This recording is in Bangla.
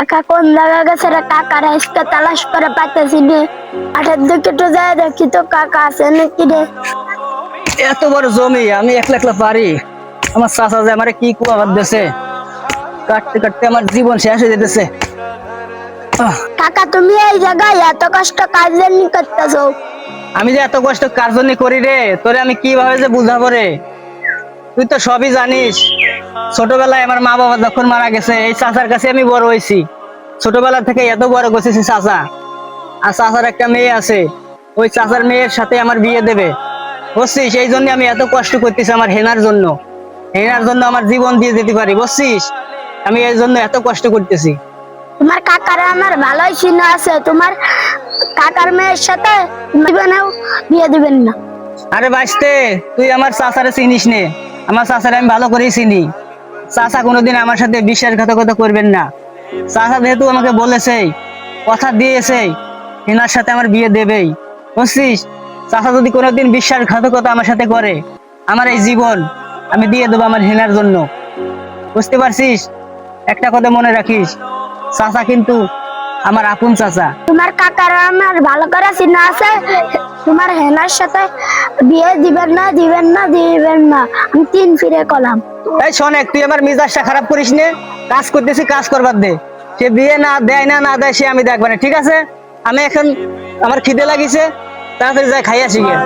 কাকা কোন জায়গা গেছে রে? কাকার আজকে তালাশ করে পাইতেছি রে। মাঠের দিকে একটু যায় দেখি তো কাকা আছে নাকি রে। এত বড় জমি আমি একলা একলা পারি? আমার চাচা যে আমারে কি কুয়াবাদ দিয়েছে, কাটতে কাটতে আমার জীবন শেষ হয়ে যেতেছে। কাকা তুমি এই জায়গায় এত কষ্ট কাজ জানি করতেছো? আমি যে এত কষ্ট কার জন্য করি রে, তোরে আমি কিভাবে যে বুঝাবো রে? তুই তো সবই জানিস, ছোটবেলায় আমার মা বাবা যখন মারা গেছে এই চাচার কাছে আমি বড় হয়েছি। ছোটবেলা থেকে এত বড় করেছি চাচা। আর চাচার একটা মেয়ে আছে, ওই চাচার মেয়ের সাথে আমার বিয়ে দেবে বুঝছিস। এই জন্য আমি এত কষ্ট করতেছি আমার হেনার জন্য। হেনার জন্য আমার জীবন দিয়ে যেতে পারি বুঝছিস। আমি এই জন্য এত কষ্ট করতেছি। তোমার কাকার আমার ভালোই চিহ্ন আছে, তোমার কাকার মেয়ের সাথে জীবনেও বিয়ে দিবেন না। আরে বাঁচতে, তুই আমার চাচারে চিনিস নে। আমার চাচারে আমি ভালো করেই চিনি। চাচা কোনোদিন আমার সাথে বিশ্বাসঘাতকতা করবেন না। চাচা যেহেতু আমাকে বলেছে, কথা দিয়েছে, হেনার সাথে আমার বিয়ে দেবেই বুঝছিস। চাচা যদি কোনোদিন বিশ্বাসঘাতকতা আমার সাথে করে, আমার এই জীবন আমি দিয়ে দেবো আমার হেনার জন্য, বুঝতে পারছিস। একটা কথা মনে রাখিস, চাচা কিন্তু আমার আপন চাচা। তোমার কাকার আমার ভালো করে চিহ্ন আছে, তোমার হেনার সাথে বিয়ে দিবেন না দিবেন না দিবেন না, আমি তিন ফিরে কলাম। এই শোনেক, তুই আমার মিজাজটা খারাপ করিস নে। কাজ করতেছি, কাজ করবার দে। সে বিয়ে না দেয় না না দেয় সে আমি দেখবো না, ঠিক আছে? আমি এখন আমার খিদে লাগিছে, তাড়াতাড়ি যাই খাই আসি গিয়ে।